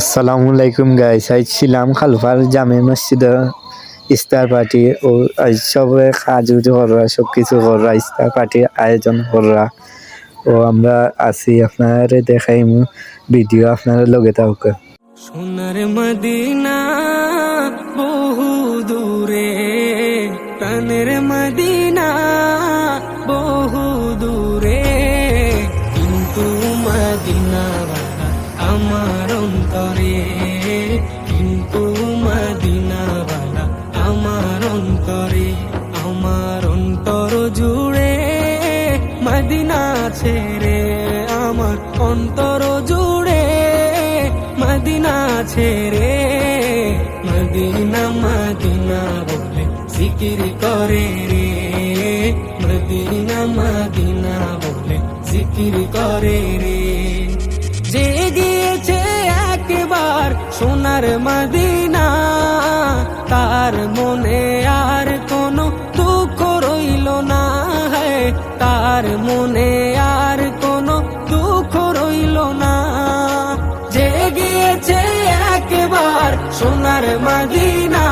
আসসালামু আলাইকুম গাইস, আইছিলাম খালপার জামে মসজিদে ইফতার পার্টি ও সবে কাজ করা সব কিছু করা ইফতার পার্টি আয়োজন করা ও আমরা আছি আপনার দেখাই ভিডিও আপনার লগে থাকুক। সোনার মদিনা বহু দূরে, প্রাণের মদিনা বহু দূরে, কিন্তু মদিনাওয়ালা আমার অন্তরে, কিন্তু মদিনাওয়ালা আমার অন্তরে, আমার অন্তর জুড়ে মদিনা ছেড়ে, আমার অন্তর জুড়ে মদিনা ছেড়ে, মদিনা মদিনা বলে জিকির করে রে, মদিনা মদিনা বলে জিকির করে রে। যে গিয়েছে একবার সোনার মদিনা, তার মনে আর কোনো দুঃখ রইল না, তার মনে আর কোনো দুঃখ রইল না। যে গিয়েছে একবার সোনার মদিনা,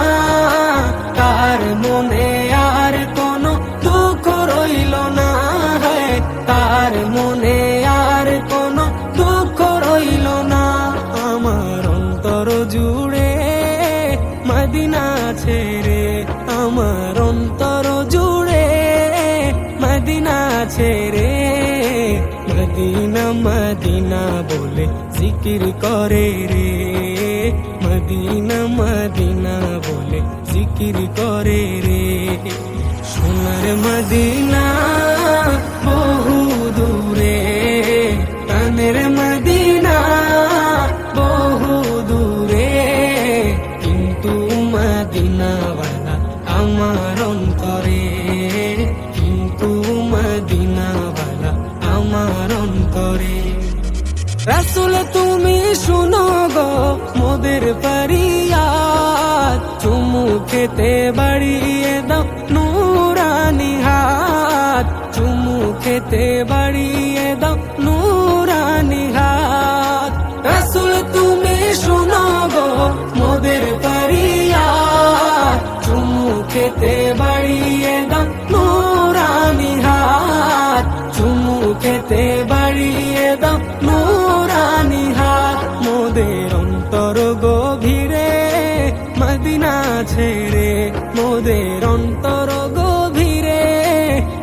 তার মনে আর কোনো দুঃখ রইল না, তার মনে আর কোনো দুঃখ রইল না। আমার অন্তর জুড়ে মদিনা ছেড়ে, আমার অন্তর জুড়ে মদিনা ছেড়ে, মদিনা মদিনা বলে জিকির করে রে, মদিনা মদিনা বলে জিকির করে রে। সোনার মদিনা বহু দূরে, প্রাণের মদিনা বহু দূরে, কিন্তু মদিনাওয়ালা আমার অন্তরে, কিন্তু মদিনাওয়ালা আমার অন্তরে। রাসূল তুমি শুনো গো মোদের ফরিয়াদ, চুমু খেতে বাড়িয়ে দাও নূরানি হাত, চুমু খেতে বাড়িয়ে দাও নূরানি হাত। রাসূল তুমি শুনো গো মোদের ফরিয়াদ, চুমু খেতে বাড়িয়ে দাও নূরানি হাত, চুমু খেতে বাড়িয়ে দাও নূরানি হাত। মোদের অন্তর গভীরে মদিনা ছেড়ে, মোদের অন্তর গভীরে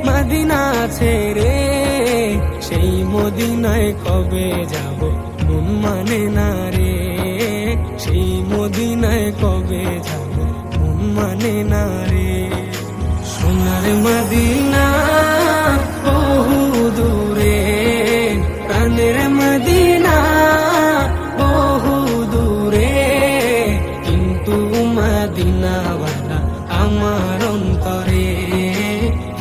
মদিনা ছেড়ে, সেই মদিনায় কবে যাব মন মানে না রে, সেই মদিনায় কবে যাব মন মানে না রে। সোনার মদিনা বহু দূরে, প্রাণের মদিনা বহু দূরে, কিন্তু মদিনাওয়ালা আমার অন্তরে,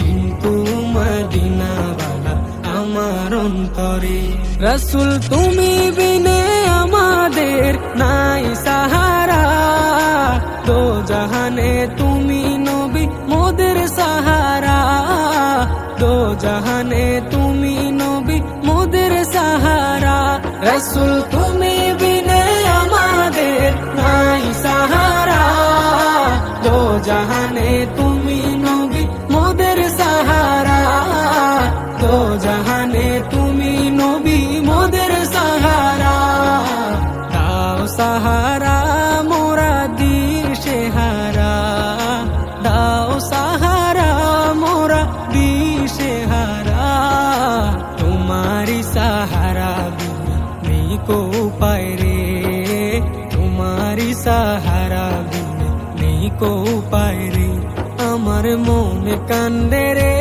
কিন্তু মদিনাওয়ালা আমার অন্তরে। রাসূল তুমি বিনে আমাদের নাই সাহারা, দো জাহানে তুমি নবী মোদের সাহারা, দো জাহানে তুমি নবী মোদের সাহারা। রাসূল তুমি বিনে আমাদের নাই সাহারা, দো জাহানে তুমি নবী মোদের সাহারা, দো জাহানে তুমি নবী মোদের সাহারা। দাও সাহারা মোরা দিশে হারা, দাও সাহারা মোরা দিশে হারা, তোমারি সাহারা বিনা নেই কো উপায় রে, তোমারি সাহারা বিনা নেই কো উপায় রে। আমার মন কান্দে রে,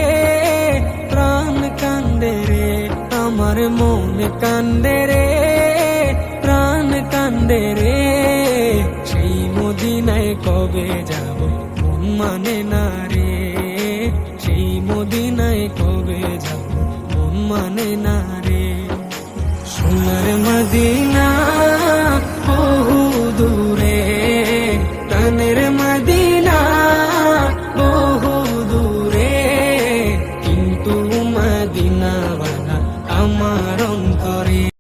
প্রাণ কান্দে রে, আমার মন কান্দে রে, প্রাণ কান্দে রে, সেই মদিনায় কবে যাব মন মানে না রে, সেই মদিনায় কবে যাব মন মানে না রে। সোনার মদিনা